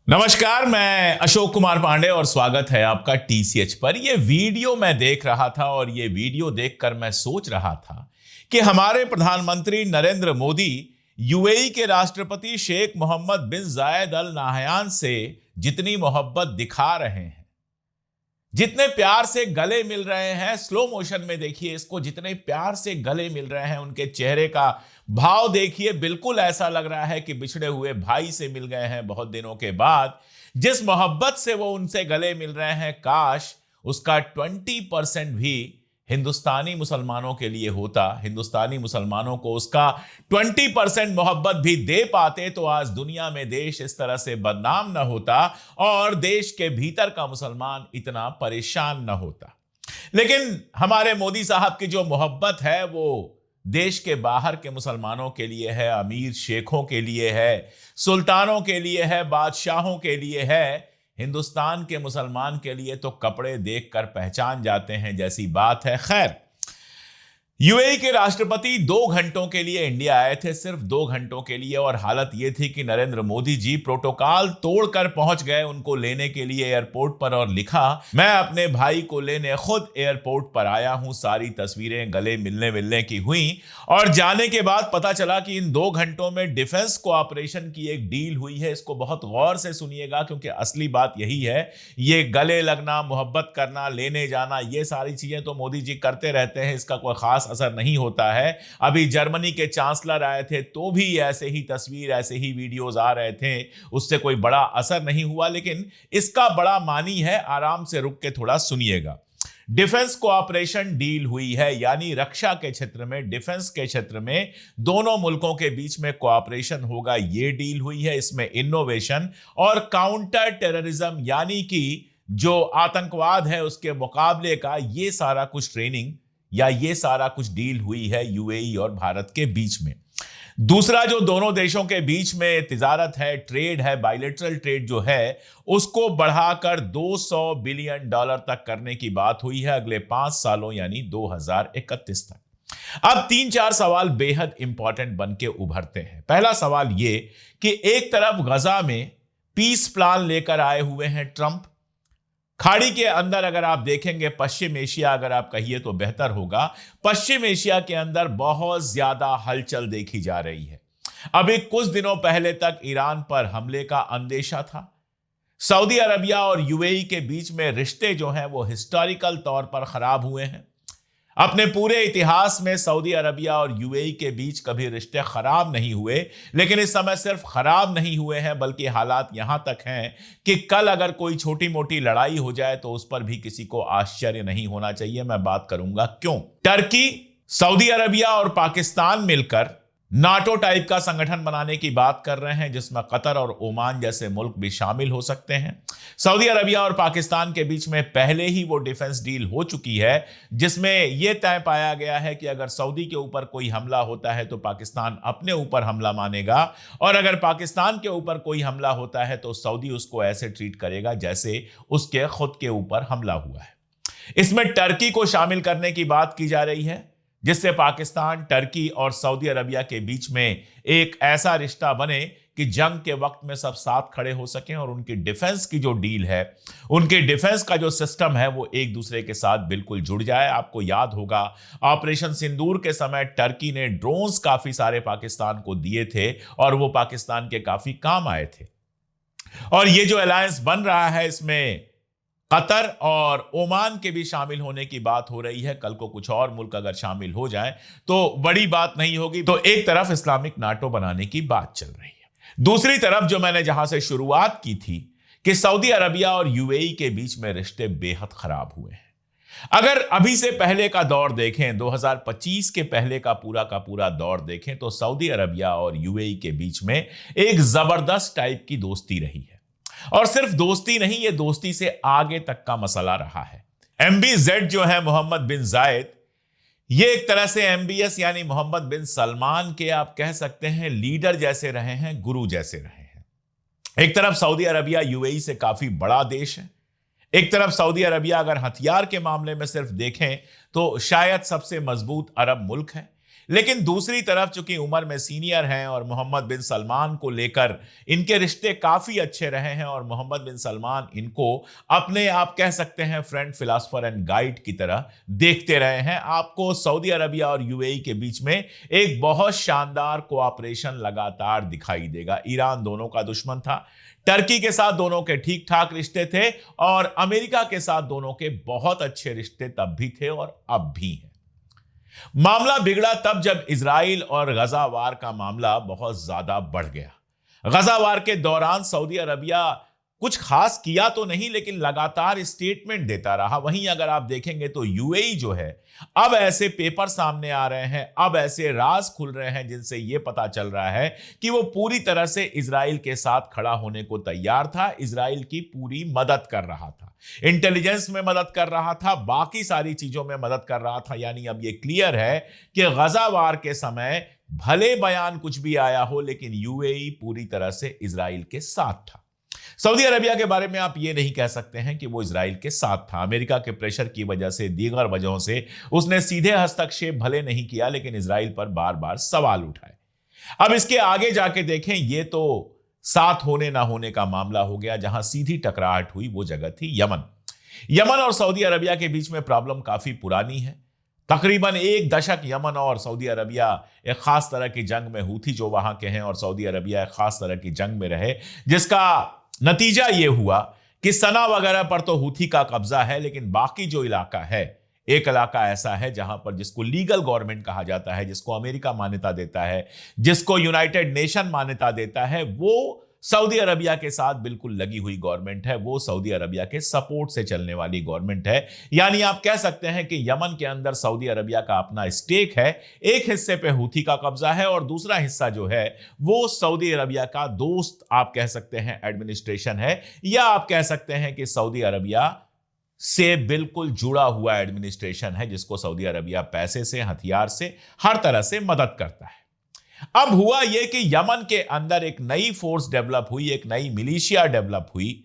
नमस्कार, मैं अशोक कुमार पांडे और स्वागत है आपका टीसीएच पर। यह वीडियो मैं देख रहा था और यह वीडियो देखकर मैं सोच रहा था कि हमारे प्रधानमंत्री नरेंद्र मोदी यूएई के राष्ट्रपति शेख मोहम्मद बिन जायद अल नाहयान से जितनी मोहब्बत दिखा रहे हैं, जितने प्यार से गले मिल रहे हैं, स्लो मोशन में देखिए इसको, जितने प्यार से गले मिल रहे हैं, उनके चेहरे का भाव देखिए, बिल्कुल ऐसा लग रहा है कि बिछड़े हुए भाई से मिल गए हैं बहुत दिनों के बाद। जिस मोहब्बत से वो उनसे गले मिल रहे हैं, काश उसका 20% भी हिंदुस्तानी मुसलमानों के लिए होता, हिंदुस्तानी मुसलमानों को उसका 20% मोहब्बत भी दे पाते तो आज दुनिया में देश इस तरह से बदनाम न होता और देश के भीतर का मुसलमान इतना परेशान न होता। लेकिन हमारे मोदी साहब की जो मोहब्बत है वो देश के बाहर के मुसलमानों के लिए है, अमीर शेखों के लिए है, सुल्तानों के लिए है, बादशाहों के लिए है। हिंदुस्तान के मुसलमान के लिए तो कपड़े देखकर पहचान जाते हैं जैसी बात है। खैर, यूएई के राष्ट्रपति 2 घंटों के लिए इंडिया आए थे, सिर्फ 2 घंटों के लिए, और हालत यह थी कि नरेंद्र मोदी जी प्रोटोकॉल तोड़कर पहुंच गए उनको लेने के लिए एयरपोर्ट पर और लिखा, मैं अपने भाई को लेने खुद एयरपोर्ट पर आया हूं। सारी तस्वीरें गले मिलने की हुई और जाने के बाद पता चला कि इन 2 घंटों में डिफेंस कोऑपरेशन की एक डील हुई है। इसको बहुत गौर से सुनिएगा क्योंकि असली बात यही है। ये गले लगना, मोहब्बत करना, लेने जाना, ये सारी चीजें तो मोदी जी करते रहते हैं, इसका कोई खास असर नहीं होता है। अभी जर्मनी के चांसलर आए थे तो भी ऐसे ही तस्वीर, ऐसे ही वीडियोस आ रहे थे, उससे कोई बड़ा असर नहीं हुआ। लेकिन इसका बड़ा मानी है, आराम से रुक के थोड़ा सुनिएगा। डिफेंस कोऑपरेशन डील हुई है, यानी रक्षा के क्षेत्र में, डिफेंस के क्षेत्र में दोनों मुल्कों के बीच में कोऑपरेशन होगा, ये डील हुई है। इसमें इनोवेशन और काउंटर टेररिज्म यानी कि जो आतंकवाद है उसके मुकाबले का ये सारा कुछ ट्रेनिंग या ये सारा कुछ डील हुई है यूएई और भारत के बीच में। दूसरा, जो दोनों देशों के बीच में तिजारत है, ट्रेड है, बायलैटरल ट्रेड जो है, उसको बढ़ाकर $200 बिलियन तक करने की बात हुई है अगले 5 सालों यानी 2031 तक। अब 3-4 सवाल बेहद इंपॉर्टेंट बन के उभरते हैं। पहला सवाल ये कि एक तरफ गजा में पीस प्लान लेकर आए हुए हैं ट्रंप, खाड़ी के अंदर अगर आप देखेंगे, पश्चिम एशिया अगर आप कहिए तो बेहतर होगा, पश्चिम एशिया के अंदर बहुत ज्यादा हलचल देखी जा रही है। अभी कुछ दिनों पहले तक ईरान पर हमले का अंदेशा था। सऊदी अरबिया और यूएई के बीच में रिश्ते जो हैं वो हिस्टोरिकल तौर पर खराब हुए हैं। अपने पूरे इतिहास में सऊदी अरबिया और यूएई के बीच कभी रिश्ते खराब नहीं हुए, लेकिन इस समय सिर्फ खराब नहीं हुए हैं बल्कि हालात यहां तक हैं कि कल अगर कोई छोटी मोटी लड़ाई हो जाए तो उस पर भी किसी को आश्चर्य नहीं होना चाहिए। मैं बात करूंगा क्यों। टर्की, सऊदी अरबिया और पाकिस्तान मिलकर नाटो टाइप का संगठन बनाने की बात कर रहे हैं जिसमें कतर और ओमान जैसे मुल्क भी शामिल हो सकते हैं। सऊदी अरबिया और पाकिस्तान के बीच में पहले ही वो डिफेंस डील हो चुकी है जिसमें यह तय पाया गया है कि अगर सऊदी के ऊपर कोई हमला होता है तो पाकिस्तान अपने ऊपर हमला मानेगा, और अगर पाकिस्तान के ऊपर कोई हमला होता है तो सऊदी उसको ऐसे ट्रीट करेगा जैसे उसके खुद के ऊपर हमला हुआ है। इसमें टर्की को शामिल करने की बात की जा रही है जिससे पाकिस्तान, टर्की और सऊदी अरबिया के बीच में एक ऐसा रिश्ता बने कि जंग के वक्त में सब साथ खड़े हो सकें और उनकी डिफेंस की जो डील है, उनके डिफेंस का जो सिस्टम है वो एक दूसरे के साथ बिल्कुल जुड़ जाए। आपको याद होगा ऑपरेशन सिंदूर के समय टर्की ने ड्रोन्स काफी सारे पाकिस्तान को दिए थे और वो पाकिस्तान के काफी काम आए थे। और ये जो अलायंस बन रहा है इसमें कतर और ओमान के भी शामिल होने की बात हो रही है। कल को कुछ और मुल्क अगर शामिल हो जाए तो बड़ी बात नहीं होगी। तो एक तरफ इस्लामिक नाटो बनाने की बात चल रही है, दूसरी तरफ जो मैंने जहां से शुरुआत की थी कि सऊदी अरबिया और यूएई के बीच में रिश्ते बेहद खराब हुए हैं। अगर अभी से पहले का दौर देखें, 2025 के पहले का पूरा दौर देखें तो सऊदी अरबिया और यूएई के बीच में एक जबरदस्त टाइप की दोस्ती रही है। और सिर्फ दोस्ती नहीं, ये दोस्ती से आगे तक का मसला रहा है। MBZ जो है मोहम्मद बिन जायद, ये एक तरह से MBS यानी मोहम्मद बिन सलमान के आप कह सकते हैं लीडर जैसे रहे हैं, गुरु जैसे रहे हैं। एक तरफ सऊदी अरबिया यूएई से काफी बड़ा देश है, एक तरफ सऊदी अरबिया अगर हथियार के मामले में सिर्फ देखें तो शायद सबसे मजबूत अरब मुल्क है। लेकिन दूसरी तरफ चूंकि उम्र में सीनियर हैं और मोहम्मद बिन सलमान को लेकर इनके रिश्ते काफी अच्छे रहे हैं और मोहम्मद बिन सलमान इनको अपने आप कह सकते हैं फ्रेंड, फिलॉसफर एंड गाइड की तरह देखते रहे हैं। आपको सऊदी अरबिया और यूएई के बीच में एक बहुत शानदार कोऑपरेशन लगातार दिखाई देगा। ईरान दोनों का दुश्मन था, टर्की के साथ दोनों के ठीक ठाक रिश्ते थे और अमेरिका के साथ दोनों के बहुत अच्छे रिश्ते तब भी थे और अब भी हैं। मामला बिगड़ा तब जब इजराइल और गजा वार का मामला बहुत ज्यादा बढ़ गया। गजा वार के दौरान सऊदी अरबिया कुछ खास किया तो नहीं, लेकिन लगातार स्टेटमेंट देता रहा। वहीं अगर आप देखेंगे तो यूएई जो है, अब ऐसे पेपर सामने आ रहे हैं, अब ऐसे राज खुल रहे हैं जिनसे यह पता चल रहा है कि वो पूरी तरह से इजराइल के साथ खड़ा होने को तैयार था, इजराइल की पूरी मदद कर रहा था, इंटेलिजेंस में मदद कर रहा था, बाकी सारी चीजों में मदद कर रहा था। यानी अब यह क्लियर है कि गजा वार के समय भले बयान कुछ भी आया हो, लेकिन यूएई पूरी तरह से इजराइल के साथ था। सऊदी अरबिया के बारे में आप ये नहीं कह सकते हैं कि वो इजराइल के साथ था। अमेरिका के प्रेशर की वजह से, दीगर वजहों से उसने सीधे हस्तक्षेप भले नहीं किया, लेकिन इजराइल पर बार बार सवाल उठाए। अब इसके आगे जाके देखें, ये तो साथ होने ना होने का मामला हो गया। जहां सीधी टकराहट हुई वो जगह थी यमन। यमन और सऊदी अरबिया के बीच में प्रॉब्लम काफी पुरानी है। तकरीबन एक दशक यमन और सऊदी अरबिया एक खास तरह की जंग में हूथी जो वहां के हैं और सऊदी अरबिया एक खास तरह की जंग में रहे, जिसका नतीजा यह हुआ कि सना वगैरह पर तो हूथी का कब्जा है, लेकिन बाकी जो इलाका है, एक इलाका ऐसा है जहां पर जिसको लीगल गवर्नमेंट कहा जाता है, जिसको अमेरिका मान्यता देता है, जिसको यूनाइटेड नेशन मान्यता देता है, वो सऊदी अरबिया के साथ बिल्कुल लगी हुई गवर्नमेंट है। वो सऊदी अरबिया के सपोर्ट से चलने वाली गवर्नमेंट है। यानी आप कह सकते हैं कि यमन के अंदर सऊदी अरबिया का अपना स्टेक है। एक हिस्से पे हूथी का कब्जा है और दूसरा हिस्सा जो है वो सऊदी अरबिया का दोस्त आप कह सकते हैं एडमिनिस्ट्रेशन है, या आप कह सकते हैं कि सऊदी अरबिया से बिल्कुल जुड़ा हुआ एडमिनिस्ट्रेशन है, जिसको सऊदी अरबिया पैसे से, हथियार से, हर तरह से मदद करता है। अब हुआ यह कि यमन के अंदर एक नई फोर्स डेवलप हुई, एक नई मिलिशिया डेवलप हुई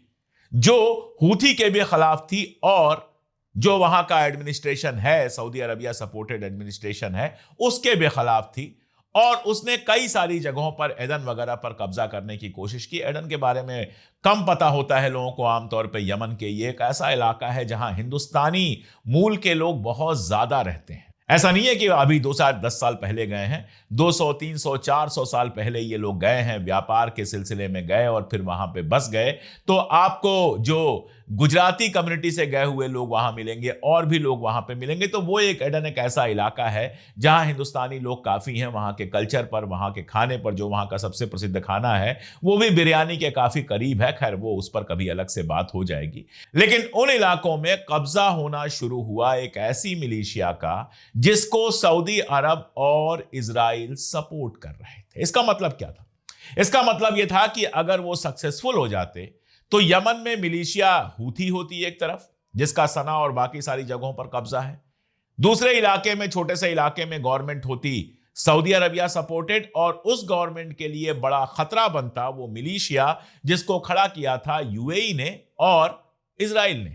जो हूथी के भी खिलाफ थी और जो वहां का एडमिनिस्ट्रेशन है, सऊदी अरबिया सपोर्टेड एडमिनिस्ट्रेशन है, उसके भी खिलाफ थी। और उसने कई सारी जगहों पर एडन वगैरह पर कब्जा करने की कोशिश की। एडन के बारे में कम पता होता है लोगों को आमतौर पर। यमन के ये एक ऐसा इलाका है जहां हिंदुस्तानी मूल के लोग बहुत ज्यादा रहते हैं। ऐसा नहीं है कि अभी 2-10 साल पहले गए हैं, 200, 300, 400 साल पहले ये लोग गए हैं, व्यापार के सिलसिले में गए और फिर वहां पे बस गए। तो आपको जो गुजराती कम्युनिटी से गए हुए लोग वहां मिलेंगे और भी लोग वहां पे मिलेंगे। तो वो एक एडन एक ऐसा इलाका है जहां हिंदुस्तानी लोग काफी हैं। वहां के कल्चर पर, वहां के खाने पर, जो वहां का सबसे प्रसिद्ध खाना है वो भी बिरयानी के काफी करीब है। खैर वो उस पर कभी अलग से बात हो जाएगी। लेकिन उन इलाकों में कब्जा होना शुरू हुआ एक ऐसी मिलिशिया का जिसको सऊदी अरब और इजराइल सपोर्ट कर रहे थे। इसका मतलब क्या था? इसका मतलब यह था कि अगर वो सक्सेसफुल हो जाते तो यमन में मिलिशिया हूथी होती एक तरफ, जिसका सना और बाकी सारी जगहों पर कब्जा है। दूसरे इलाके में, छोटे से इलाके में गवर्नमेंट होती सऊदी अरबिया सपोर्टेड, और उस गवर्नमेंट के लिए बड़ा खतरा बनता वो मिलिशिया जिसको खड़ा किया था यूएई ने और इजराइल ने।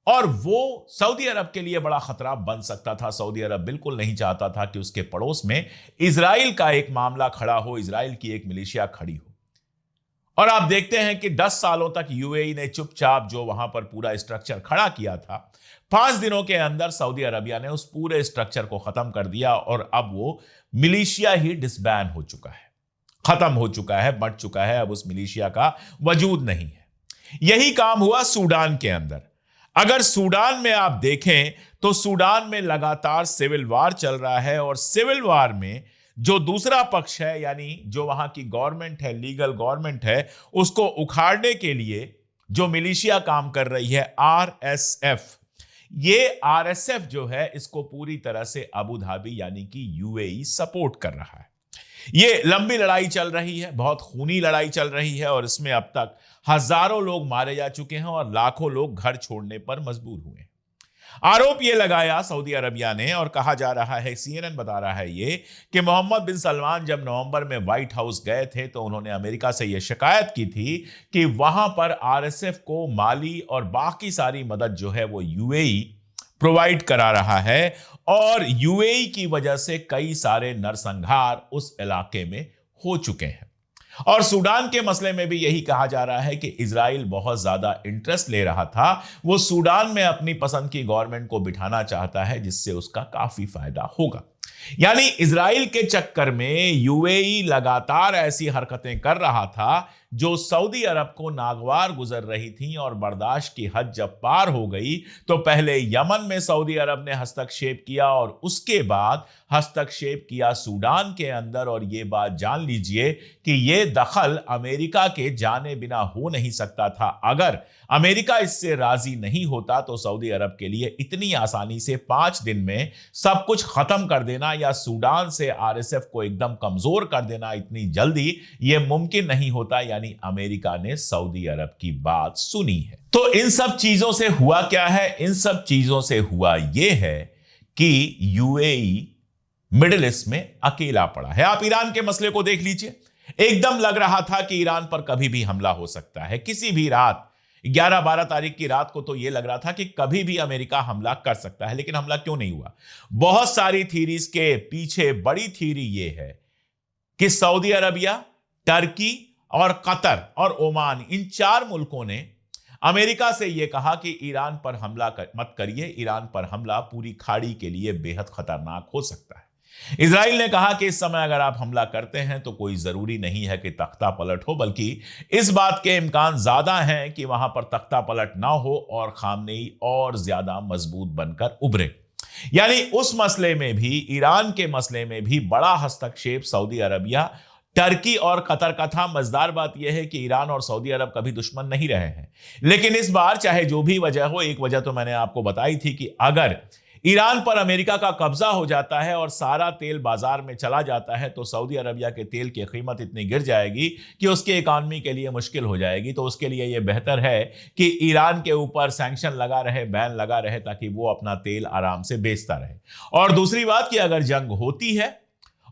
और वो सऊदी अरब के लिए बड़ा खतरा बन सकता था। सऊदी अरब बिल्कुल नहीं चाहता था कि उसके पड़ोस में इजराइल का एक मामला खड़ा हो, इजराइल की एक मिलिशिया खड़ी हो। और आप देखते हैं कि 10 सालों तक यूएई ने चुपचाप जो वहां पर पूरा स्ट्रक्चर खड़ा किया था, 5 दिनों के अंदर सऊदी अरबिया ने उस पूरे स्ट्रक्चर को खत्म कर दिया और अब वो मिलिशिया ही डिसबैन हो चुका है, खत्म हो चुका है, मट चुका है। अब उस मिलिशिया का वजूद नहीं है। यही काम हुआ सूडान के अंदर। अगर सूडान में आप देखें तो सूडान में लगातार सिविल वार चल रहा है और सिविल वार में जो दूसरा पक्ष है, यानी जो वहां की गवर्नमेंट है, लीगल गवर्नमेंट है, उसको उखाड़ने के लिए जो मिलिशिया काम कर रही है आरएसएफ, ये आरएसएफ जो है इसको पूरी तरह से अबू धाबी यानी कि यूएई सपोर्ट कर रहा है। ये लंबी लड़ाई चल रही है, बहुत खूनी लड़ाई चल रही है और इसमें अब तक हजारों लोग मारे जा चुके हैं और लाखों लोग घर छोड़ने पर मजबूर हुए हैं। आरोप यह लगाया सऊदी अरबिया ने और कहा जा रहा है, सीएनएन बता रहा है ये, कि मोहम्मद बिन सलमान जब नवंबर में व्हाइट हाउस गए थे तो उन्होंने अमेरिका से यह शिकायत की थी कि वहां पर आरएसएफ को माली और बाकी सारी मदद जो है वो यूएई प्रोवाइड करा रहा है और यूएई की वजह से कई सारे नरसंहार उस इलाके में हो चुके हैं। और सूडान के मसले में भी यही कहा जा रहा है कि इजराइल बहुत ज्यादा इंटरेस्ट ले रहा था, वो सूडान में अपनी पसंद की गवर्नमेंट को बिठाना चाहता है जिससे उसका काफी फायदा होगा। यानी इजराइल के चक्कर में यूएई लगातार ऐसी हरकतें कर रहा था जो सऊदी अरब को नागवार गुजर रही थी और बर्दाश्त की हद जब पार हो गई तो पहले यमन में सऊदी अरब ने हस्तक्षेप किया और उसके बाद हस्तक्षेप किया सूडान के अंदर। और यह बात जान लीजिए कि यह दखल अमेरिका के जाने बिना हो नहीं सकता था। अगर अमेरिका इससे राजी नहीं होता तो सऊदी अरब के लिए इतनी आसानी से 5 दिन में सब कुछ खत्म कर देना या सूडान से आरएसएफ को एकदम कमजोर कर देना इतनी जल्दी यह मुमकिन नहीं होता। यानी अमेरिका ने सऊदी अरब की बात सुनी है। तो इन सब चीजों से हुआ क्या है? इन सब चीजों से हुआ यह है कि यूएई मिडिल ईस्ट में अकेला पड़ा है। आप ईरान के मसले को देख लीजिए, एकदम लग रहा था कि ईरान पर कभी भी हमला हो सकता है। किसी भी रात 11-12 तारीख की रात को तो यह लग रहा था कि कभी भी अमेरिका हमला कर सकता है, लेकिन हमला क्यों नहीं हुआ? बहुत सारी थीरीज के पीछे बड़ी थीरी यह है कि सऊदी अरबिया, टर्की और कतर और ओमान, इन 4 मुल्कों ने अमेरिका से यह कहा कि ईरान पर हमला मत करिए, ईरान पर हमला पूरी खाड़ी के लिए बेहद खतरनाक हो सकता है। इजराइल ने कहा कि इस समय अगर आप हमला करते हैं तो कोई जरूरी नहीं है कि तख्ता पलट हो, बल्कि इस बात के इम्कान ज्यादा हैं कि वहां पर तख्ता पलट ना हो और खामनेई और ज्यादा मजबूत बनकर उभरे। यानी उस मसले में भी, ईरान के मसले में भी बड़ा हस्तक्षेप सऊदी अरबिया, टर्की और कतर का था। मजेदार बात यह है कि ईरान और सऊदी अरब कभी दुश्मन नहीं रहे हैं, लेकिन इस बार चाहे जो भी वजह हो, एक वजह तो मैंने आपको बताई थी कि अगर ईरान पर अमेरिका का कब्जा हो जाता है और सारा तेल बाजार में चला जाता है तो सऊदी अरबिया के तेल की कीमत इतनी गिर जाएगी कि उसके इकॉनमी के लिए मुश्किल हो जाएगी। तो उसके लिए यह बेहतर है कि ईरान के ऊपर सैंक्शन लगा रहे, बैन लगा रहे, ताकि वो अपना तेल आराम से बेचता रहे। और दूसरी बात कि अगर जंग होती है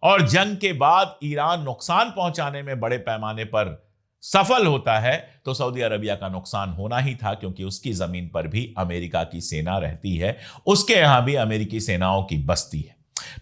और जंग के बाद ईरान नुकसान पहुंचाने में बड़े पैमाने पर सफल होता है तो सऊदी अरबिया का नुकसान होना ही था, क्योंकि उसकी जमीन पर भी अमेरिका की सेना रहती है, उसके यहां भी अमेरिकी सेनाओं की बस्ती है।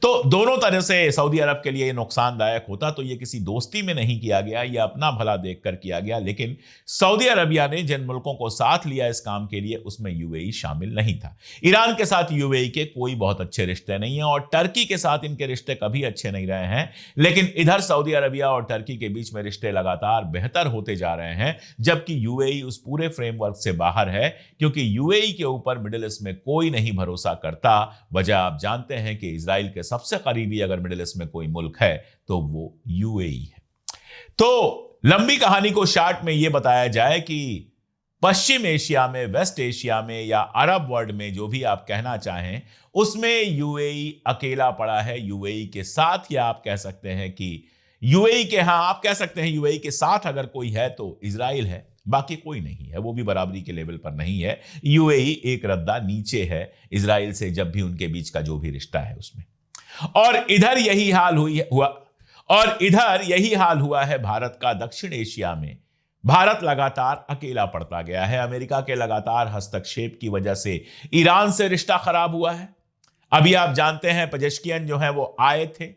तो दोनों तरह से सऊदी अरब के लिए नुकसानदायक होता। तो यह किसी दोस्ती में नहीं किया गया, यह अपना भला देखकर किया गया। लेकिन सऊदी अरबिया ने जिन मुल्कों को साथ लिया इस काम के लिए, उसमें यूएई शामिल नहीं था। ईरान के साथ यूएई के कोई बहुत अच्छे रिश्ते नहीं है और टर्की के साथ इनके रिश्ते कभी अच्छे नहीं रहे हैं। लेकिन इधर सऊदी अरबिया और टर्की के बीच में रिश्ते लगातार बेहतर होते जा रहे हैं, जबकि यूएई उस पूरे फ्रेमवर्क से बाहर है, क्योंकि यूएई के ऊपर मिडिल ईस्ट में कोई नहीं भरोसा करता। वजह आप जानते हैं कि इजराइल के सबसे करीबी अगर मिडिल ईस्ट में कोई मुल्क है तो वो यूएई है। तो लंबी कहानी को शॉर्ट में यह बताया जाए कि पश्चिम एशिया में, वेस्ट एशिया में या अरब वर्ल्ड में, जो भी आप कहना चाहें, उसमें यूएई अकेला पड़ा है। यूएई के साथ, या आप कह सकते हैं कि यूएई के, हां आप कह सकते हैं यूएई के साथ अगर कोई है तो इजराइल है, बाकी कोई नहीं है। वो भी बराबरी के लेवल पर नहीं है। यूएई एक रद्दा नीचे है इजराइल से, जब भी उनके बीच का जो भी रिश्ता है उसमें। और इधर यही हाल हुआ है भारत का। दक्षिण एशिया में भारत लगातार अकेला पड़ता गया है। अमेरिका के लगातार हस्तक्षेप की वजह से ईरान से रिश्ता खराब हुआ है। अभी आप जानते हैं पेजेश्कियन जो है वो आए थे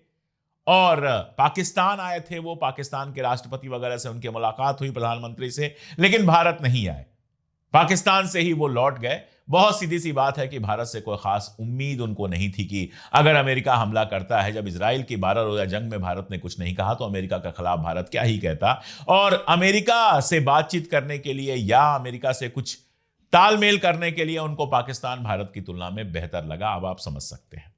और पाकिस्तान आए थे, वो पाकिस्तान के राष्ट्रपति वगैरह से उनकी मुलाकात हुई, प्रधानमंत्री से, लेकिन भारत नहीं आए, पाकिस्तान से ही वो लौट गए। बहुत सीधी सी बात है कि भारत से कोई खास उम्मीद उनको नहीं थी कि अगर अमेरिका हमला करता है, जब इजराइल की 12 रोजा जंग में भारत ने कुछ नहीं कहा तो अमेरिका के खिलाफ भारत क्या ही कहता। और अमेरिका से बातचीत करने के लिए या अमेरिका से कुछ तालमेल करने के लिए उनको पाकिस्तान भारत की तुलना में बेहतर लगा। अब आप समझ सकते हैं।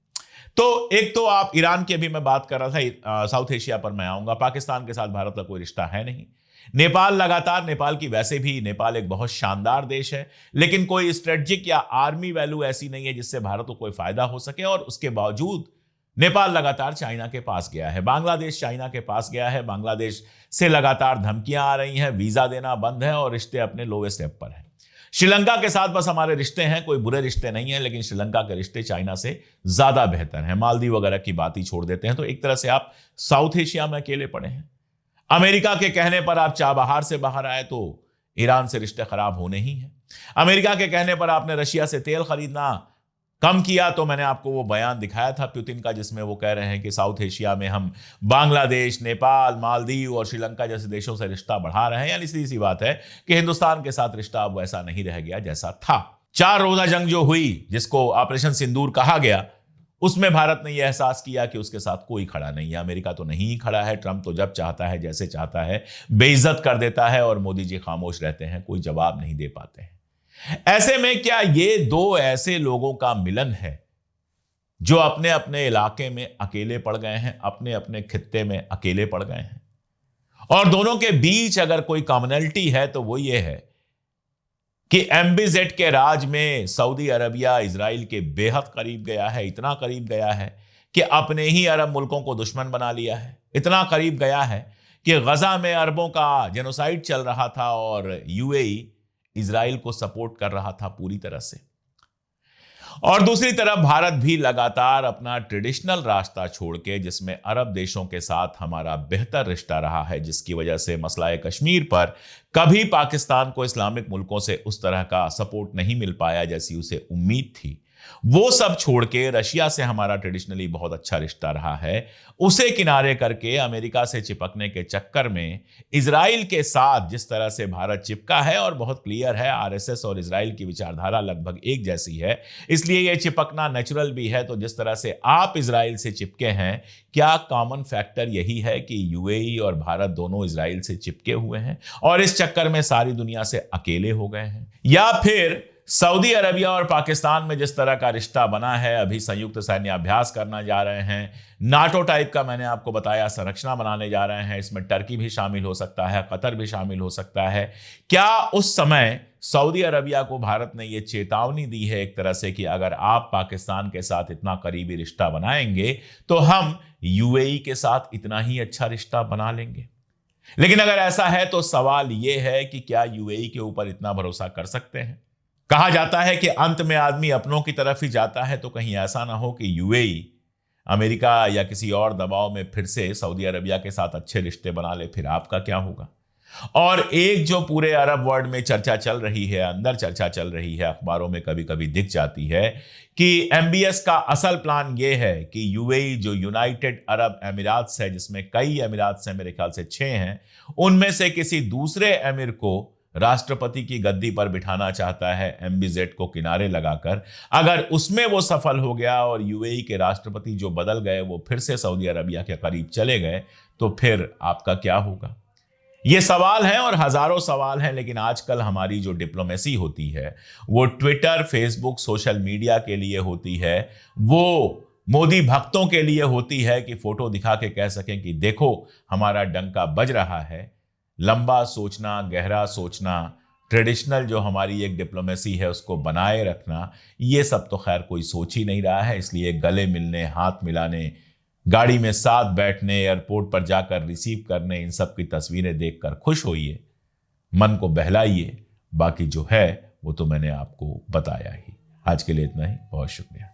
तो एक तो आप ईरान की अभी मैं बात कर रहा था, साउथ एशिया पर मैं आऊंगा। पाकिस्तान के साथ भारत का कोई रिश्ता है नहीं। नेपाल लगातार, नेपाल की वैसे भी, नेपाल एक बहुत शानदार देश है, लेकिन कोई स्ट्रेटजिक या आर्मी वैल्यू ऐसी नहीं है जिससे भारत को कोई फायदा हो सके। और उसके बावजूद नेपाल लगातार चाइना के पास गया है, बांग्लादेश चाइना के पास गया है, बांग्लादेश से लगातार धमकियां आ रही हैं, वीजा देना बंद है और रिश्ते अपने लोवेस्ट स्टेप पर हैं। श्रीलंका के साथ बस हमारे रिश्ते हैं, कोई बुरे रिश्ते नहीं हैं, लेकिन श्रीलंका के रिश्ते चाइना से ज्यादा बेहतर हैं। मालदीव वगैरह की बात ही छोड़ देते हैं। तो एक तरह से आप साउथ एशिया में अकेले पड़े हैं। अमेरिका के कहने पर आप चाबहार से बाहर आए तो ईरान से रिश्ते खराब होने ही हैं। अमेरिका के कहने पर आपने रशिया से तेल खरीदना कम किया तो मैंने आपको वो बयान दिखाया था पुतिन का, जिसमें वो कह रहे हैं कि साउथ एशिया में हम बांग्लादेश, नेपाल, मालदीव और श्रीलंका जैसे देशों से रिश्ता बढ़ा रहे हैं। यानी सीधी सी बात है कि हिंदुस्तान के साथ रिश्ता अब वैसा नहीं रह गया जैसा था। 4 रोजा जंग जो हुई, जिसको ऑपरेशन सिंदूर कहा गया, उसमें भारत ने यह एहसास किया कि उसके साथ कोई खड़ा नहीं है। अमेरिका तो नहीं खड़ा है। ट्रंप तो जब चाहता है, जैसे चाहता है, बेइज्जत कर देता है और मोदी जी खामोश रहते हैं, कोई जवाब नहीं दे पाते हैं। ऐसे में क्या ये दो ऐसे लोगों का मिलन है जो अपने अपने इलाके में अकेले पड़ गए हैं, अपने अपने खित्ते में अकेले पड़ गए हैं, और दोनों के बीच अगर कोई कॉमनैलिटी है तो वो ये है कि एमबीजेड के राज में सऊदी अरबिया इजराइल के बेहद करीब गया है। इतना करीब गया है कि अपने ही अरब मुल्कों को दुश्मन बना लिया है। इतना करीब गया है कि गजा में अरबों का जेनोसाइड चल रहा था और यूएई इजराइल को सपोर्ट कर रहा था पूरी तरह से। और दूसरी तरफ भारत भी लगातार अपना ट्रेडिशनल रास्ता छोड़ के, जिसमें अरब देशों के साथ हमारा बेहतर रिश्ता रहा है, जिसकी वजह से मसला कश्मीर पर कभी पाकिस्तान को इस्लामिक मुल्कों से उस तरह का सपोर्ट नहीं मिल पाया जैसी उसे उम्मीद थी, वो सब छोड़ के रशिया से हमारा ट्रेडिशनली बहुत अच्छा रिश्ता रहा है, उसे किनारे करके अमेरिका से चिपकने के चक्कर में इजराइल के साथ जिस तरह से भारत चिपका है, और बहुत क्लियर है आरएसएस और इजराइल की विचारधारा लगभग एक जैसी है, इसलिए यह चिपकना नेचुरल भी है। तो जिस तरह से आप इजराइल से चिपके हैं, क्या कॉमन फैक्टर यही है कि यूएई और भारत दोनों इजराइल से चिपके हुए हैं और इस चक्कर में सारी दुनिया से अकेले हो गए हैं? या फिर सऊदी अरबिया और पाकिस्तान में जिस तरह का रिश्ता बना है, अभी संयुक्त सैन्य अभ्यास करना जा रहे हैं, नाटो टाइप का मैंने आपको बताया संरचना बनाने जा रहे हैं, इसमें टर्की भी शामिल हो सकता है, कतर भी शामिल हो सकता है, क्या उस समय सऊदी अरबिया को भारत ने यह चेतावनी दी है एक तरह से कि अगर आप पाकिस्तान के साथ इतना करीबी रिश्ता बनाएंगे तो हम यूएई के साथ इतना ही अच्छा रिश्ता बना लेंगे? लेकिन अगर ऐसा है तो सवाल यह है कि क्या यूएई के ऊपर इतना भरोसा कर सकते हैं? कहा जाता है कि अंत में आदमी अपनों की तरफ ही जाता है, तो कहीं ऐसा ना हो कि यूएई अमेरिका या किसी और दबाव में फिर से सऊदी अरबिया के साथ अच्छे रिश्ते बना ले, फिर आपका क्या होगा? और एक जो पूरे अरब वर्ल्ड में चर्चा चल रही है, अंदर चर्चा चल रही है, अखबारों में कभी कभी दिख जाती है कि एमबीएस का असल प्लान यह है कि यूएई जो यूनाइटेड अरब अमीरात्स है, जिसमें कई अमीरात्स हैं, मेरे ख्याल से 6 हैं, उनमें से किसी दूसरे अमीर को राष्ट्रपति की गद्दी पर बिठाना चाहता है, एमबीजेड को किनारे लगाकर। अगर उसमें वो सफल हो गया और यूएई के राष्ट्रपति जो बदल गए वो फिर से सऊदी अरबिया के करीब चले गए, तो फिर आपका क्या होगा? ये सवाल हैं और हजारों सवाल हैं। लेकिन आजकल हमारी जो डिप्लोमेसी होती है वो ट्विटर, फेसबुक, सोशल मीडिया के लिए होती है, वो मोदी भक्तों के लिए होती है कि फोटो दिखा के कह सकें कि देखो हमारा डंका बज रहा है। लंबा सोचना, गहरा सोचना, ट्रेडिशनल जो हमारी एक डिप्लोमेसी है उसको बनाए रखना, ये सब तो खैर कोई सोच ही नहीं रहा है। इसलिए गले मिलने, हाथ मिलाने, गाड़ी में साथ बैठने, एयरपोर्ट पर जाकर रिसीव करने, इन सब की तस्वीरें देखकर खुश होइए, मन को बहलाइए। बाकी जो है वो तो मैंने आपको बताया ही। आज के लिए इतना ही, बहुत शुक्रिया।